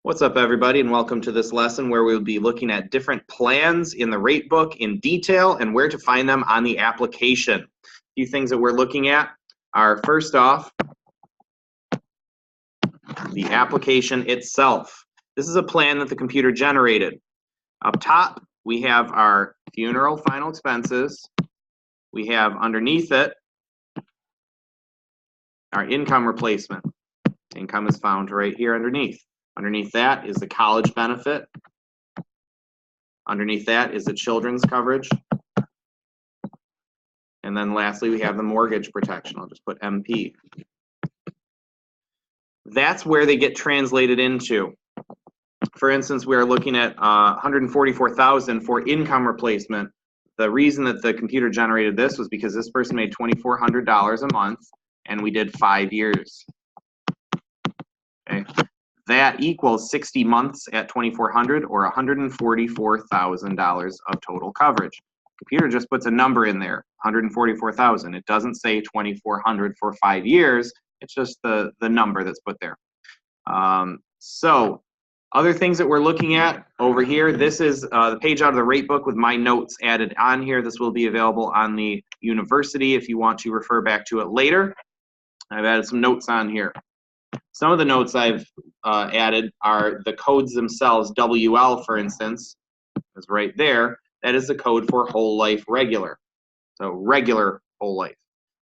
What's up, everybody, and welcome to this lesson where we'll be looking at different plans in the rate book in detail and where to find them on the application. A few things that we're looking at are, first off, the application itself. This is a plan that the computer generated. Up top, we have our funeral final expenses. We have underneath it our income replacement. Income is found right here underneath. Underneath that is the college benefit. Underneath that is the children's coverage. And then lastly, we have the mortgage protection. I'll just put MP. That's where they get translated into. For instance, we are looking at $144,000 for income replacement. The reason that the computer generated this was because this person made $2,400 a month, and we did 5 years. Okay. That equals 60 months at $2,400 or $144,000 of total coverage. Computer just puts a number in there, $144,000. It doesn't say $2,400 for 5 years. It's just the number that's put there. So other things that we're looking at over here, this is the page out of the rate book with my notes added on here. This will be available on the university if you want to refer back to it later. I've added some notes on here. Some of the notes I've added are the codes themselves. WL, for instance, is right there. That is the code for whole life regular. So regular whole life.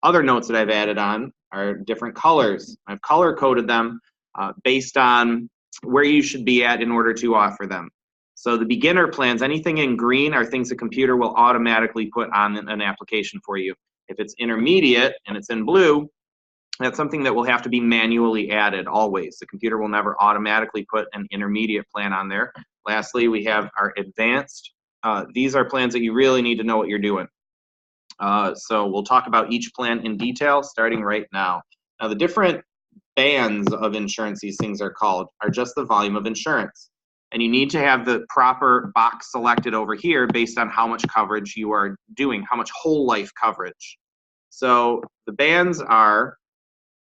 Other notes that I've added on are different colors. I've color coded them based on where you should be at in order to offer them. So the beginner plans, anything in green are things the computer will automatically put on an application for you. If it's intermediate and it's in blue, that's something that will have to be manually added always. The computer will never automatically put an intermediate plan on there. Lastly, we have our advanced. These are plans that you really need to know what you're doing. So we'll talk about each plan in detail starting right now. Now, the different bands of insurance, these things are called, are just the volume of insurance. And you need to have the proper box selected over here based on how much coverage you are doing, how much whole life coverage. So the bands are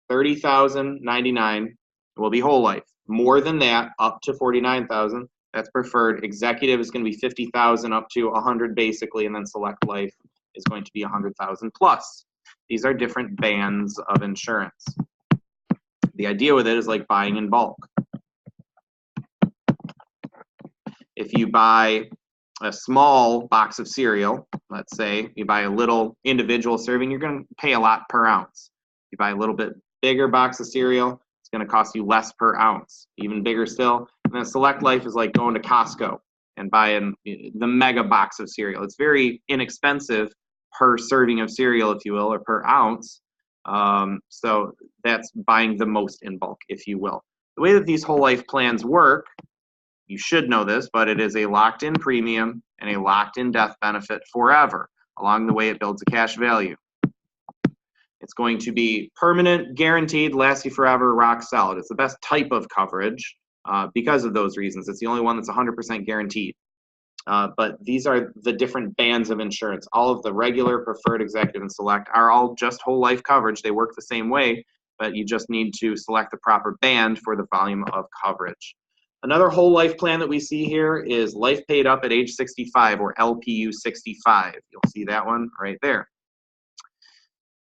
$30,099 will be whole life. More than that, up to $49,000, that's preferred. Executive is going to be $50,000 up to $100 basically, and then select life is going to be $100,000 plus. These are different bands of insurance. The idea with it is like buying in bulk. If you buy a small box of cereal, let's say you buy a little individual serving, you're going to pay a lot per ounce. If you buy a little bit bigger box of cereal, it's going to cost you less per ounce. Even bigger still. And then select life is like going to Costco and buying the mega box of cereal. It's very inexpensive per serving of cereal, if you will, or per ounce. So that's buying the most in bulk, if you will. The way that these whole life plans work, you should know this, but it is a locked-in premium and a locked-in death benefit forever. Along the way, it builds a cash value. It's going to be permanent, guaranteed, last you forever, rock solid. It's the best type of coverage because of those reasons. It's the only one that's 100% guaranteed. But these are the different bands of insurance. All of the regular, preferred, executive, and select are all just whole life coverage. They work the same way, but you just need to select the proper band for the volume of coverage. Another whole life plan that we see here is life paid up at age 65 or LPU 65. You'll see that one right there.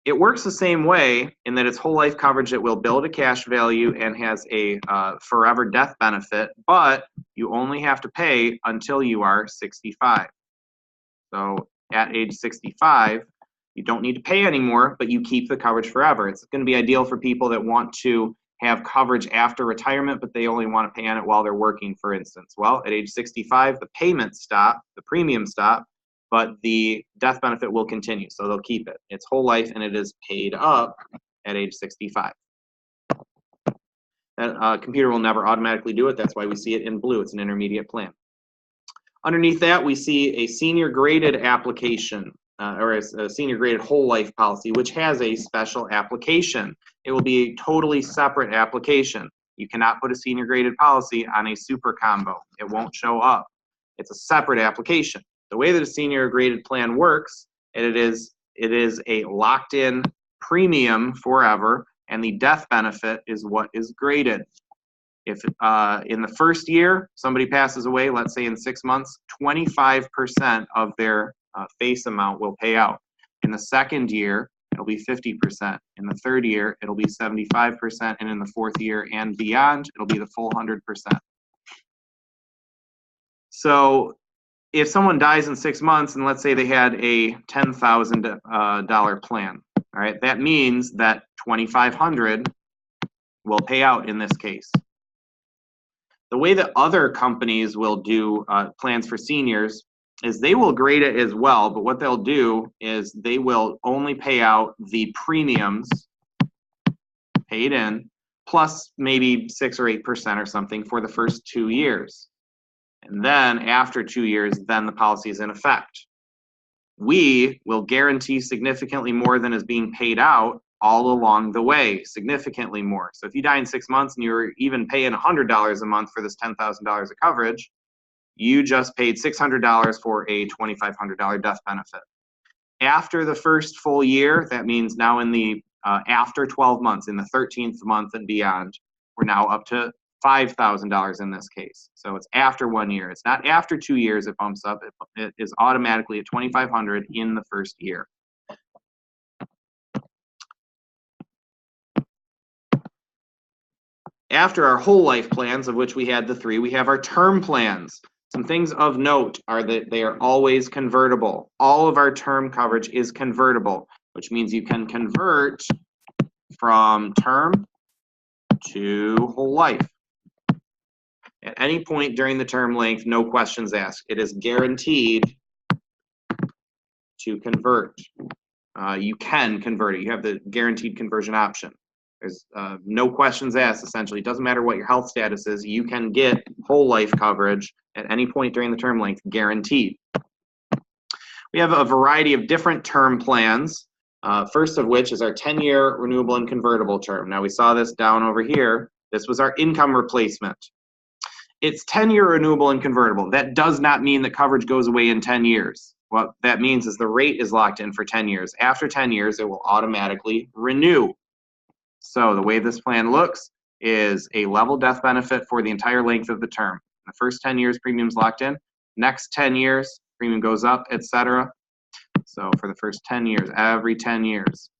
It works the same way in that it's whole life coverage that will build a cash value and has a forever death benefit, but you only have to pay until you are 65. So at age 65, you don't need to pay anymore, but you keep the coverage forever. It's going to be ideal for people that want to have coverage after retirement, but they only want to pay on it while they're working, for instance. Well, at age 65, the payments stop, the premiums stop, but the death benefit will continue, so they'll keep it. It's whole life, and it is paid up at age 65. That computer will never automatically do it. That's why we see it in blue. It's an intermediate plan. Underneath that, we see a senior graded application, or a senior graded whole life policy, which has a special application. It will be a totally separate application. You cannot put a senior graded policy on a super combo. It won't show up. It's a separate application. The way that a senior graded plan works, it is a locked-in premium forever, and the death benefit is what is graded. If in the first year somebody passes away, let's say in 6 months, 25% of their face amount will pay out. In the second year, it'll be 50%. In the third year, it'll be 75%. And in the fourth year and beyond, it'll be the full 100%. So if someone dies in 6 months, and let's say they had a $10,000 plan, all right, that means that $2,500 will pay out in this case. The way that other companies will do plans for seniors is they will grade it as well, but what they'll do is they will only pay out the premiums paid in plus maybe 6 or 8% or something for the first 2 years. And then after 2 years, then the policy is in effect. We will guarantee significantly more than is being paid out all along the way, significantly more. So if you die in 6 months and you're even paying $100 a month for this $10,000 of coverage, you just paid $600 for a $2,500 death benefit. After the first full year, that means now in the after 12 months, in the 13th month and beyond, we're now up to $5,000 in this case. So it's after 1 year. It's not after 2 years it bumps up. It is automatically at $2,500 in the first year. After our whole life plans, of which we had the 3, we have our term plans. Some things of note are that they are always convertible. All of our term coverage is convertible, which means you can convert from term to whole life. At any point during the term length, no questions asked. It is guaranteed to convert. You can convert it. You have the guaranteed conversion option. There's no questions asked, essentially. It doesn't matter what your health status is. You can get whole life coverage at any point during the term length, guaranteed. We have a variety of different term plans, first of which is our 10-year renewable and convertible term. Now, we saw this down over here. This was our income replacement. It's 10-year renewable and convertible. That does not mean that coverage goes away in 10 years. What that means is the rate is locked in for 10 years. After 10 years, it will automatically renew. So the way this plan looks is a level death benefit for the entire length of the term. The first 10 years, premium's locked in. Next 10 years, premium goes up, etc. So for the first 10 years, every 10 years,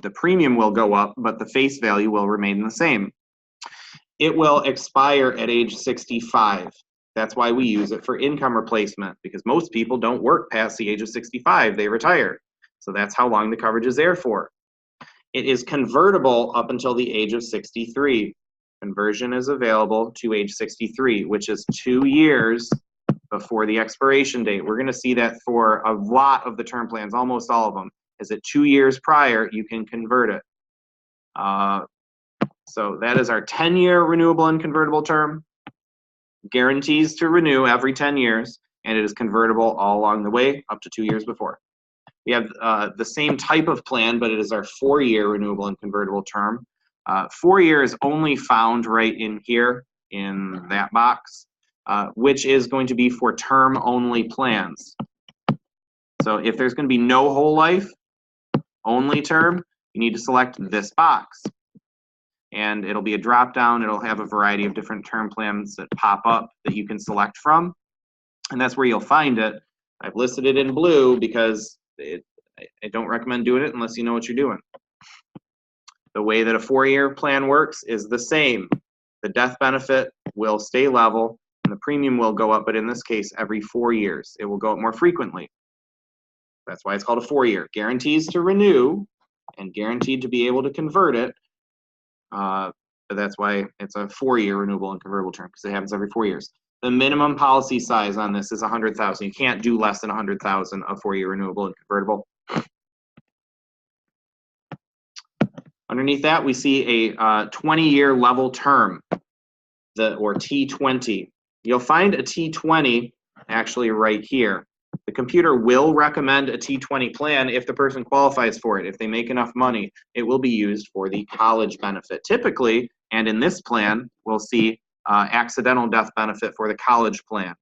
the premium will go up, but the face value will remain the same. It will expire at age 65. That's why we use it for income replacement, because most people don't work past the age of 65. They retire. So that's how long the coverage is there for. It is convertible up until the age of 63. Conversion is available to age 63, which is 2 years before the expiration date. We're going to see that for a lot of the term plans, almost all of them, is that 2 years prior, you can convert it. So that is our 10-year renewable and convertible term. Guarantees to renew every 10 years, and it is convertible all along the way up to 2 years before. We have the same type of plan, but it is our 4-year renewable and convertible term. 4 years only found right in here in that box, which is going to be for term-only plans. So if there's going to be no whole life, only term, you need to select this box. And it'll be a drop-down. It'll have a variety of different term plans that pop up that you can select from. And that's where you'll find it. I've listed it in blue because I don't recommend doing it unless you know what you're doing. The way that a 4-year plan works is the same. The death benefit will stay level and the premium will go up, but in this case, every 4 years. It will go up more frequently. That's why it's called a 4-year. Guarantees to renew and guaranteed to be able to convert it. But that's why it's a 4-year renewable and convertible term, because it happens every 4 years. The minimum policy size on this is 100,000. You can't do less than 100,000 of 4-year renewable and convertible. Underneath that, we see a 20-year level term, or T20. You'll find a T20 actually right here. The computer will recommend a T20 plan if the person qualifies for it. If they make enough money, it will be used for the college benefit. Typically, and in this plan, we'll see accidental death benefit for the college plan.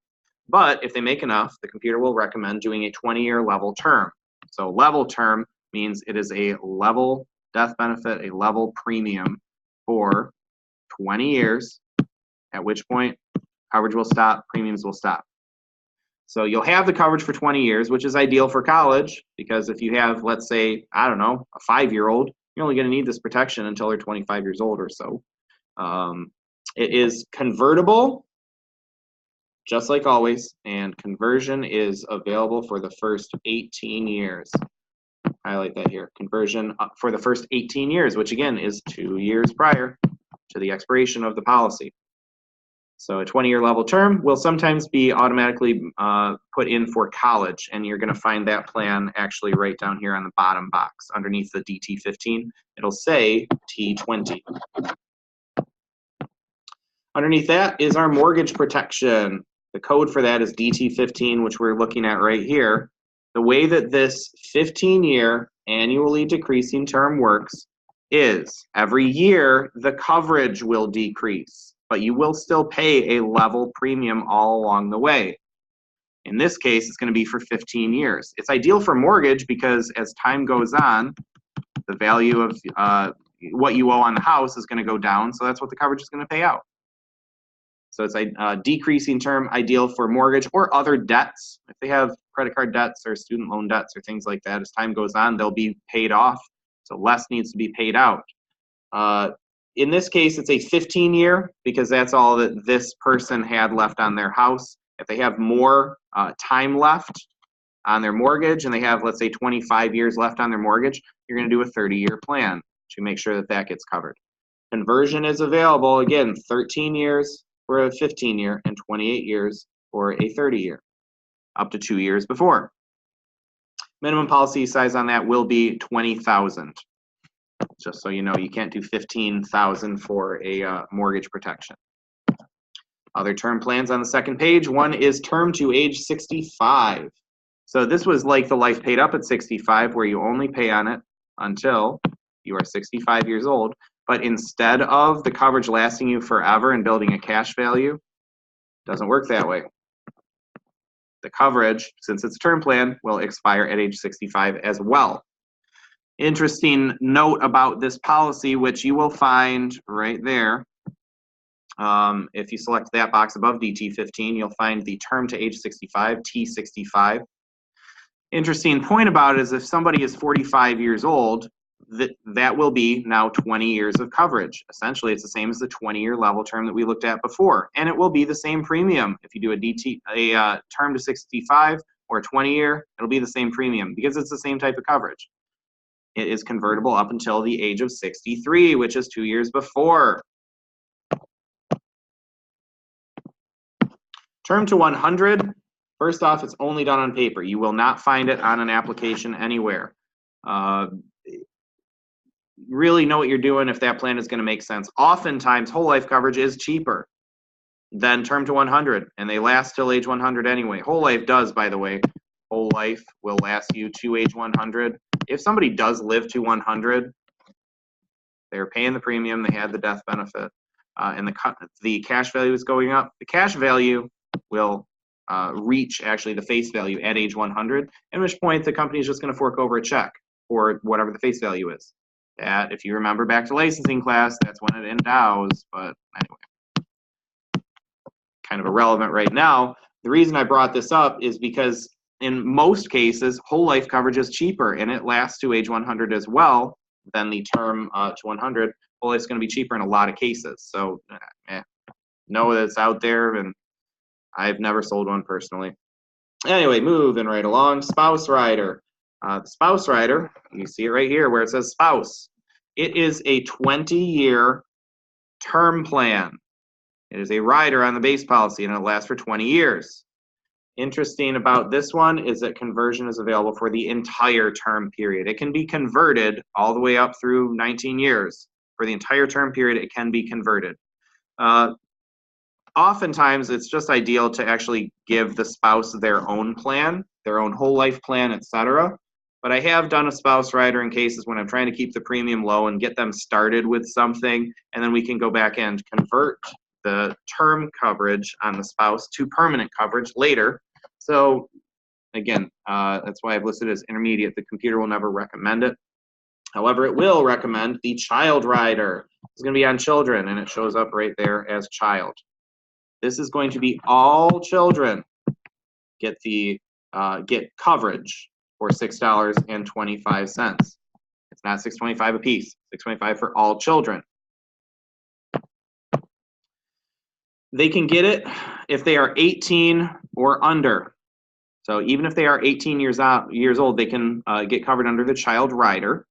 But if they make enough, the computer will recommend doing a 20-year level term. So level term means it is a level death benefit, a level premium for 20 years, at which point coverage will stop, premiums will stop. So you'll have the coverage for 20 years, which is ideal for college, because if you have, let's say, I don't know, a 5-year-old, you're only going to need this protection until they're 25 years old or so. It is convertible, just like always, and conversion is available for the first 18 years. Highlight that here. Conversion for the first 18 years, which again is 2 years prior to the expiration of the policy. So a 20-year level term will sometimes be automatically put in for college, and you're going to find that plan actually right down here on the bottom box underneath the DT15. It'll say T20. Underneath that is our mortgage protection. The code for that is DT15, which we're looking at right here. The way that this 15-year annually decreasing term works is every year the coverage will decrease, but you will still pay a level premium all along the way. In this case, it's going to be for 15 years. It's ideal for mortgage because as time goes on, the value of what you owe on the house is going to go down, so that's what the coverage is going to pay out. So it's a decreasing term, ideal for mortgage or other debts. If they have credit card debts or student loan debts or things like that, as time goes on, they'll be paid off. So less needs to be paid out. In this case, it's a 15-year because that's all that this person had left on their house. If they have more time left on their mortgage and they have, let's say, 25 years left on their mortgage, you're going to do a 30-year plan to make sure that that gets covered. Conversion is available, again, 13 years for a 15-year and 28 years for a 30-year, up to 2 years before. Minimum policy size on that will be $20,000. Just so you know, you can't do $15,000 for a mortgage protection. Other term plans on the second page. One is term to age 65. So this was like the life paid up at 65, where you only pay on it until you are 65 years old. But instead of the coverage lasting you forever and building a cash value, it doesn't work that way. The coverage, since it's a term plan, will expire at age 65 as well. Interesting note about this policy, which you will find right there. If you select that box above DT15, you'll find the term to age 65, T65. Interesting point about it is if somebody is 45 years old, that will be now 20 years of coverage. Essentially, it's the same as the 20-year level term that we looked at before, and it will be the same premium. If you do a term to 65 or a 20-year, it'll be the same premium because it's the same type of coverage. It is convertible up until the age of 63, which is 2 years before. Term to 100, first off, it's only done on paper. You will not find it on an application anywhere. Really know what you're doing if that plan is going to make sense. Oftentimes, whole life coverage is cheaper than term to 100, and they last till age 100 anyway. Whole life does, by the way. Whole life will last you to age 100. If somebody does live to 100, they're paying the premium, they had the death benefit, and the cash value is going up. The cash value will reach actually the face value at age 100, at which point the company is just going to fork over a check for whatever the face value is. That, if you remember back to licensing class, that's when it endows, but anyway, kind of irrelevant right now. The reason I brought this up is because in most cases, whole life coverage is cheaper, and it lasts to age 100 as well than the term to 100. Whole life is going to be cheaper in a lot of cases. So know that it's out there, and I've never sold one personally. Anyway, moving right along, spouse rider. The spouse rider, you see it right here where it says spouse. It is a 20-year term plan. It is a rider on the base policy, and it lasts for 20 years. Interesting about this one is that conversion is available for the entire term period. It can be converted all the way up through 19 years. For the entire term period, it can be converted. Oftentimes, it's just ideal to actually give the spouse their own plan, their own whole life plan, etc. But I have done a spouse rider in cases when I'm trying to keep the premium low and get them started with something, and then we can go back and convert the term coverage on the spouse to permanent coverage later. So again, that's why I've listed it as intermediate. The computer will never recommend it. However, it will recommend the child rider. It's going to be on children, and it shows up right there as child. This is going to be all children get coverage for $6.25. It's not $6.25 a piece. $6.25 for all children. They can get it if they are 18 or under. So even if they are 18 years old, they can get covered under the child rider,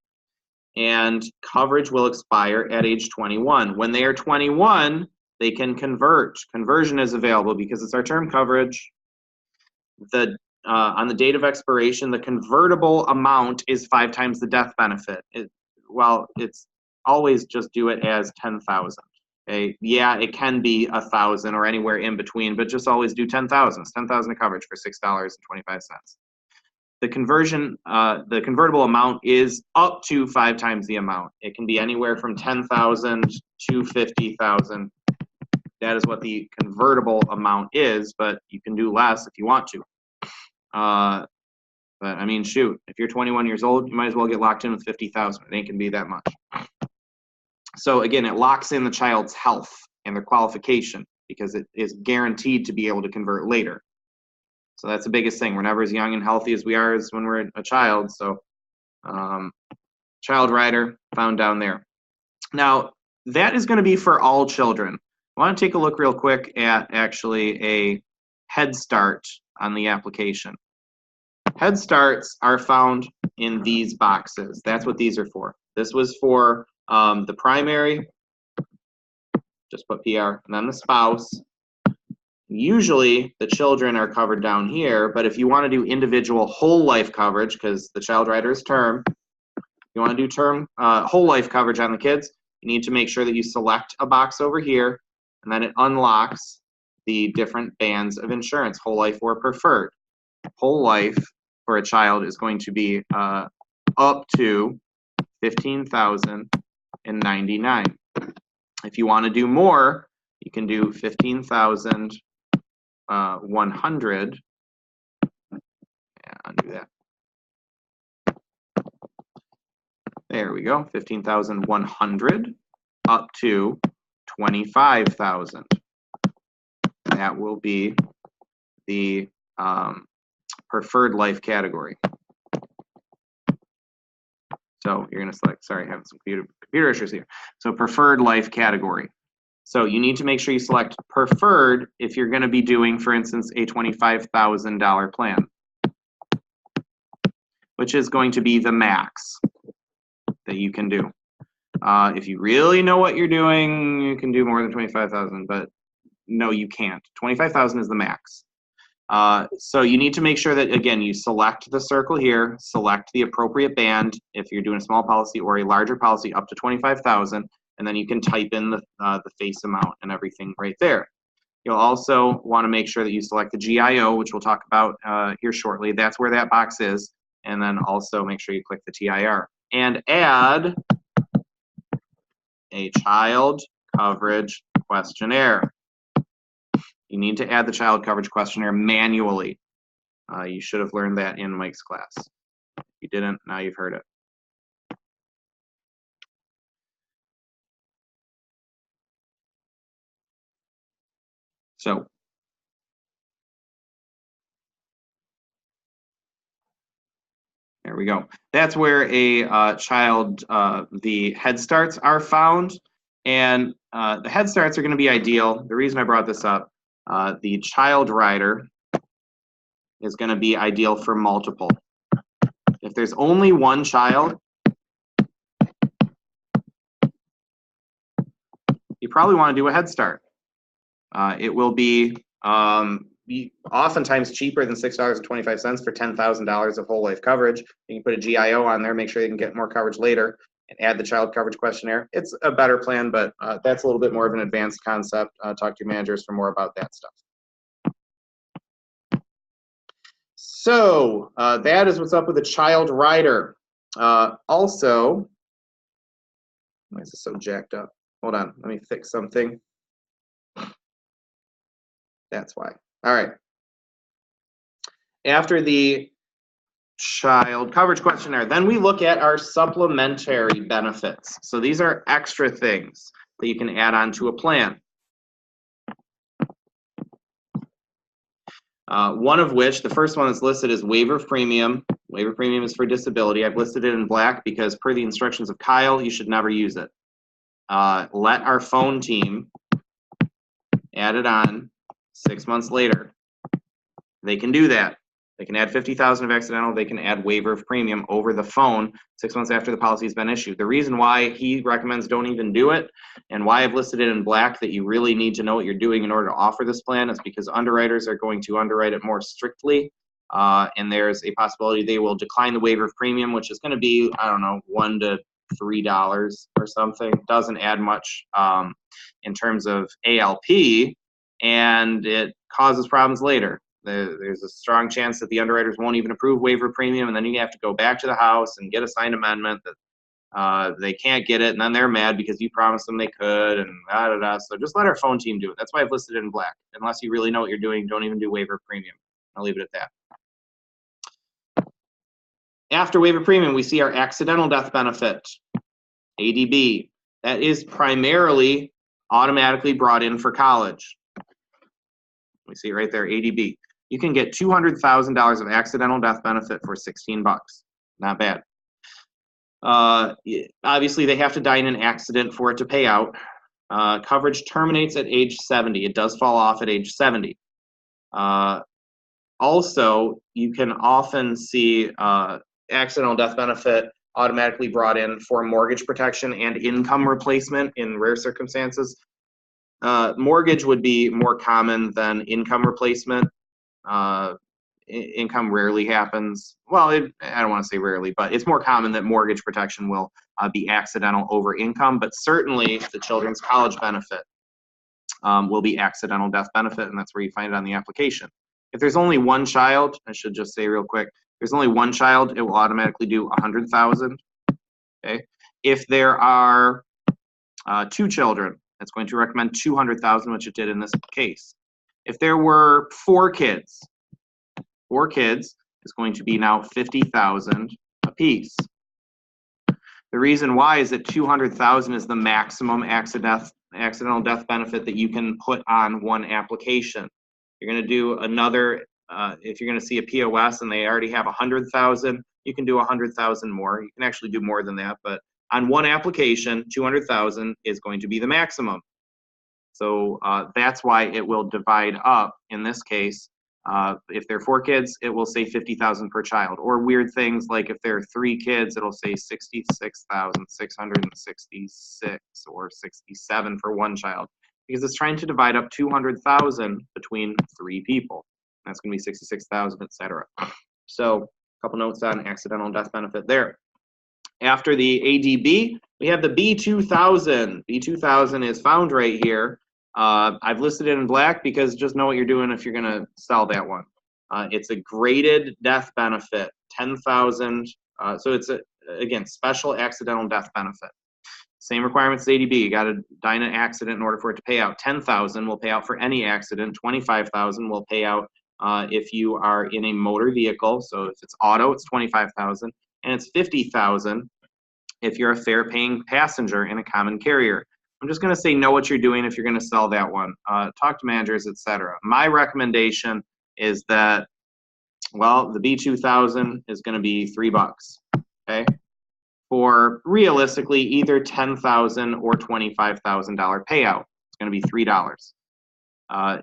and coverage will expire at age 21. When they are 21, they can convert. Conversion is available because it's our term coverage. On the date of expiration, the convertible amount is 5 times the death benefit. It's always just do it as 10,000. Okay? Yeah, it can be 1,000 or anywhere in between, but just always do 10,000. It's 10,000 of coverage for $6.25. The convertible amount is up to 5 times the amount. It can be anywhere from 10,000 to 50,000. That is what the convertible amount is, but you can do less if you want to. But I mean, shoot, if you're 21 years old, you might as well get locked in with 50,000. It ain't gonna be that much. So again, it locks in the child's health and their qualification because it is guaranteed to be able to convert later. So that's the biggest thing. We're never as young and healthy as we are as when we're a child. So child rider found down there. Now, that is going to be for all children. I want to take a look real quick at actually a Head Start on the application. Head Starts are found in these boxes. That's what these are for. This was for the primary, just put PR, and then the spouse. Usually the children are covered down here, but if you want to do individual whole life coverage, because the child rider is term, you want to do term whole life coverage on the kids, you need to make sure that you select a box over here, and then it unlocks the different bands of insurance, whole life or preferred. Whole life for a child is going to be up to $15,099. If you want to do more, you can do 15,100. Yeah, undo that. There we go, 15,100 up to 25,000. That will be the preferred life category. So you're going to select, sorry, I have some computer issues here. So preferred life category. So you need to make sure you select preferred if you're going to be doing, for instance, a $25,000 plan, which is going to be the max that you can do. If you really know what you're doing, you can do more than 25,000, but no, you can't. 25,000 is the max. So you need to make sure that, again, you select the circle here, select the appropriate band if you're doing a small policy or a larger policy up to 25,000, and then you can type in the face amount and everything right there. You'll also want to make sure that you select the GIO, which we'll talk about here shortly. That's where that box is. And then also make sure you click the TIR and add a child coverage questionnaire. You need to add the child coverage questionnaire manually. You should have learned that in Mike's class. If you didn't, now you've heard it. So there we go. That's where a child, the Head Starts are found. And the Head Starts are going to be ideal. The reason I brought this up, the child rider is going to be ideal for multiple. If there's only one child, you probably want to do a Head Start. It will be oftentimes cheaper than $6.25 for $10,000 of whole life coverage. You can put a GIO on there, make sure you can get more coverage later, and add the child coverage questionnaire. It's a better plan, but that's a little bit more of an advanced concept. Talk to your managers for more about that stuff. So that is what's up with the child rider. Also, why is this so jacked up? Hold on, let me fix something. That's why. All right. After the child coverage questionnaire. Then we look at our supplementary benefits. So these are extra things that you can add on to a plan. One of which, the first one that's listed is waiver of premium. Waiver of premium is for disability. I've listed it in black because per the instructions of Kyle, you should never use it. Let our phone team add it on 6 months later. They can do that. They can add 50,000 of accidental. They can add waiver of premium over the phone 6 months after the policy has been issued. The reason why he recommends don't even do it and why I've listed it in black that you really need to know what you're doing in order to offer this plan is because underwriters are going to underwrite it more strictly. And there's a possibility they will decline the waiver of premium, which is going to be, I don't know, $1 to $3 or something. Doesn't add much in terms of ALP, and it causes problems later. There's a strong chance that the underwriters won't even approve waiver premium, and then you have to go back to the house and get a signed amendment that they can't get it, and then they're mad because you promised them they could, and da-da-da. So just let our phone team do it. That's why I've listed it in black. Unless you really know what you're doing, don't even do waiver premium. I'll leave it at that. After waiver premium, we see our accidental death benefit, ADB. That is primarily automatically brought in for college. We see it right there, ADB. You can get $200,000 of accidental death benefit for $16. Not bad. Obviously, they have to die in an accident for it to pay out. Coverage terminates at age 70. It does fall off at age 70. Also, you can often see accidental death benefit automatically brought in for mortgage protection and income replacement in rare circumstances. Mortgage would be more common than income replacement. Income rarely happens. Well, I don't want to say rarely, but it's more common that mortgage protection will be accidental over income, but certainly the children's college benefit will be accidental death benefit, and that's where you find it on the application. If there's only one child, I should just say real quick, if there's only one child, it will automatically do $100,000. Okay. If there are 2 children, it's going to recommend $200,000, which it did in this case. If there were 4 kids, is going to be now $50,000 apiece. The reason why is that $200,000 is the maximum accidental death benefit that you can put on one application. You're going to do another, if you're going to see a POS and they already have $100,000, you can do $100,000 more. You can actually do more than that, but on one application, $200,000 is going to be the maximum. So that's why it will divide up in this case. If there are 4 kids, it will say $50,000 per child. Or weird things like if there are 3 kids, it'll say $66,666 or $67 for one child, because it's trying to divide up $200,000 between 3 people. That's going to be $66,000, etc. So a couple notes on accidental death benefit there. After the ADB, we have the B2000. B2000 is found right here. I've listed it in black because just know what you're doing if you're going to sell that one. It's a graded death benefit, $10,000. So it's, again, special accidental death benefit. Same requirements as ADB. You got to die in an accident in order for it to pay out. $10,000 will pay out for any accident. $25,000 will pay out if you are in a motor vehicle. So if it's auto, it's $25,000. And it's $50,000 if you're a fare-paying passenger in a common carrier. I'm just going to say know what you're doing if you're going to sell that one. Talk to managers, etc. My recommendation is that, well, the B2000 is going to be $3. Okay, for realistically either $10,000 or $25,000 payout. It's going to be $3.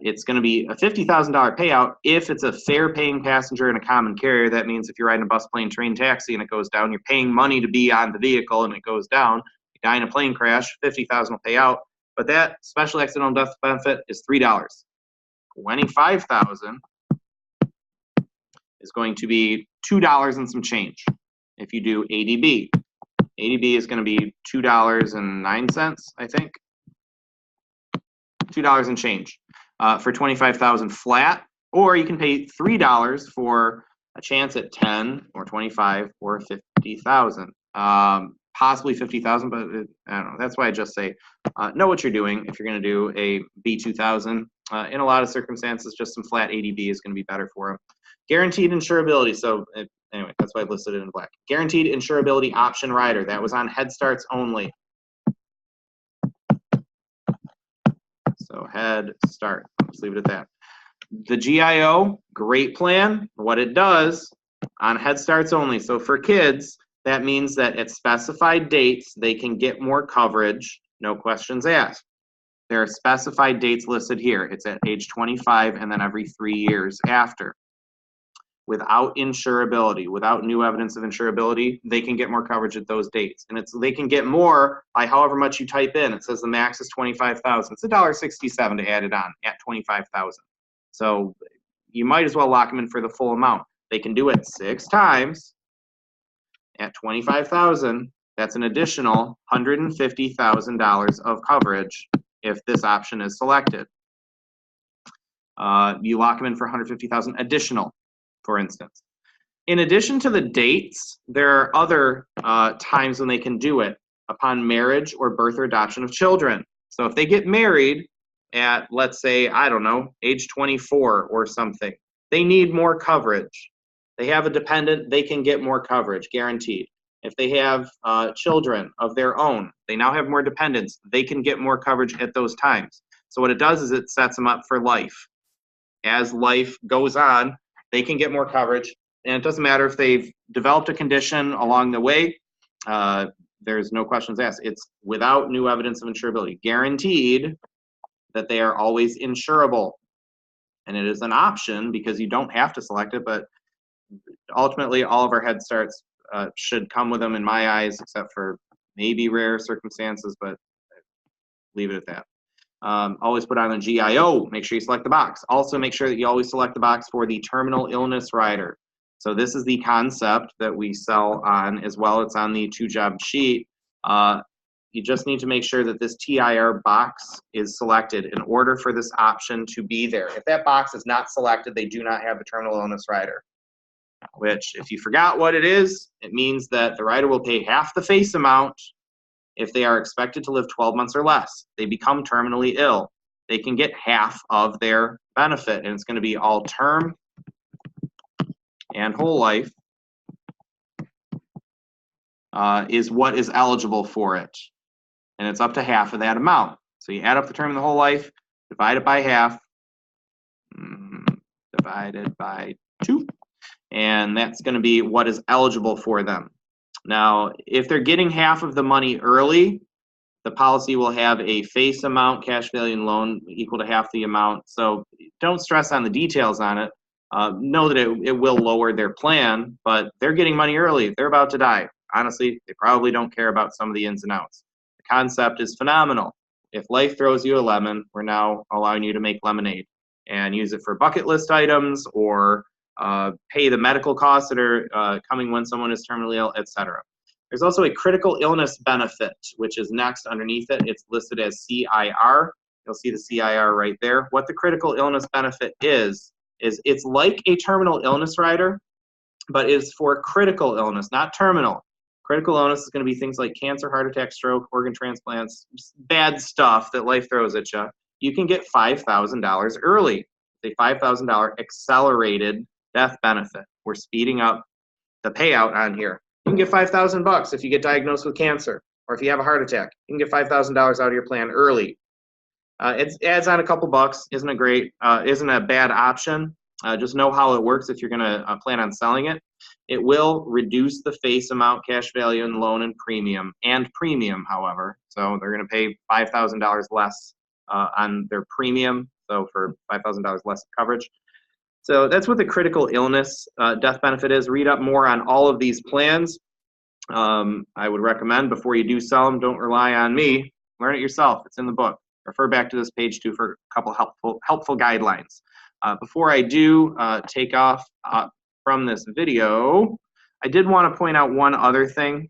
It's going to be a $50,000 payout if it's a fare-paying passenger in a common carrier. That means if you're riding a bus, plane, train, taxi, and it goes down, you're paying money to be on the vehicle, and it goes down. You die in a plane crash, $50,000 will pay out. But that special accidental death benefit is $3. $25,000 is going to be $2 and some change. If you do ADB, ADB is going to be $2.09, I think. $2 and change for $25,000 flat, or you can pay $3 for a chance at 10 or 25 or 50,000. Possibly 50,000, but I don't know. That's why I just say know what you're doing if you're going to do a B2000. In a lot of circumstances, just some flat ADB is going to be better for them. Guaranteed insurability. So anyway, that's why I listed it in black. Guaranteed insurability option rider. That was on Head Starts only. So Head Start. Let's leave it at that. The GIO, great plan. What it does on Head Starts only. So for kids, that means that at specified dates, they can get more coverage, no questions asked. There are specified dates listed here. It's at age 25 and then every 3 years after. Without insurability, without new evidence of insurability, they can get more coverage at those dates. And they can get more by however much you type in. It says the max is $25,000. It's $1.67 to add it on at $25,000. So you might as well lock them in for the full amount. They can do it 6 times at $25,000. That's an additional $150,000 of coverage if this option is selected. You lock them in for $150,000 additional, for instance. In addition to the dates, there are other times when they can do it upon marriage or birth or adoption of children. So if they get married at, let's say, I don't know, age 24 or something, they need more coverage. They have a dependent, they can get more coverage, guaranteed. If they have children of their own, they now have more dependents, they can get more coverage at those times. So what it does is it sets them up for life. As life goes on, they can get more coverage, and it doesn't matter if they've developed a condition along the way. There's no questions asked. It's without new evidence of insurability, guaranteed that they are always insurable. And it is an option because you don't have to select it, but ultimately all of our Head Starts should come with them in my eyes, except for maybe rare circumstances, but leave it at that. Always put on a GIO, make sure you select the box. Also make sure that you always select the box for the terminal illness rider. So this is the concept that we sell on as well. It's on the 2-job sheet. You just need to make sure that this TIR box is selected in order for this option to be there. If that box is not selected, they do not have the terminal illness rider, which if you forgot what it is, it means that the rider will pay half the face amount if they are expected to live 12 months or less. They become terminally ill. They can get half of their benefit, and it's going to be all term and whole life is what is eligible for it. And it's up to half of that amount. So you add up the term and the whole life, divide it by half, divided by 2, and that's going to be what is eligible for them. Now, if they're getting half of the money early, the policy will have a face amount, cash value, and loan equal to half the amount. So don't stress on the details on it. Know that it will lower their plan, but they're getting money early. They're about to die. Honestly, they probably don't care about some of the ins and outs. The concept is phenomenal. If life throws you a lemon, we're now allowing you to make lemonade and use it for bucket list items or pay the medical costs that are coming when someone is terminally ill, etc. There's also a critical illness benefit, which is next underneath it. It's listed as CIR. You'll see the CIR right there. What the critical illness benefit is it's like a terminal illness rider, but it's for critical illness, not terminal. Critical illness is going to be things like cancer, heart attack, stroke, organ transplants, bad stuff that life throws at you. You can get $5,000 early. It's a $5,000 accelerated death benefit. We're speeding up the payout on here. You can get $5,000 if you get diagnosed with cancer, or if you have a heart attack. You can get $5,000 out of your plan early. It adds on a couple bucks. Isn't a bad option. Just know how it works if you're going to plan on selling it. It will reduce the face amount, cash value, and loan and premium, however. So they're going to pay $5,000 less on their premium, so for $5,000 less coverage. So that's what the critical illness death benefit is. Read up more on all of these plans. I would recommend before you do sell them, don't rely on me. Learn it yourself. It's in the book. Refer back to this page too for a couple helpful guidelines. Before I do take off from this video, I did want to point out one other thing,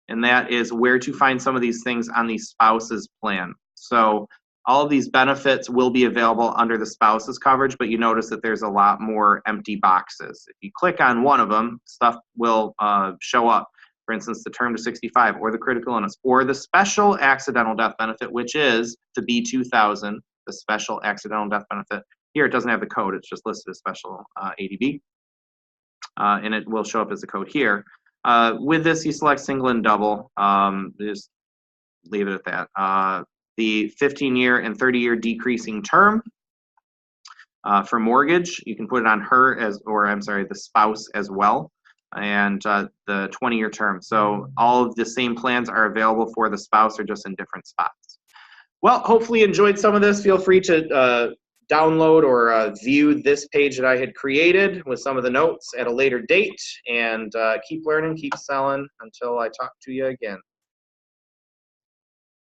and that is where to find some of these things on the spouse's plan. So all of these benefits will be available under the spouse's coverage, but you notice that there's a lot more empty boxes. If you click on one of them, stuff will show up. For instance, the term to 65, or the critical illness, or the special accidental death benefit, which is the B2000, the special accidental death benefit, Here it doesn't have the code, it's just listed as special ADB. And it will show up as a code here. With this, you select single and double. Just leave it at that. The 15-year and 30-year decreasing term. For mortgage, you can put it on her as, or I'm sorry, the spouse as well, and the 20-year term. So all of the same plans are available for the spouse, or just in different spots. Well, hopefully you enjoyed some of this. Feel free to download or view this page that I had created with some of the notes at a later date, and keep learning, keep selling until I talk to you again.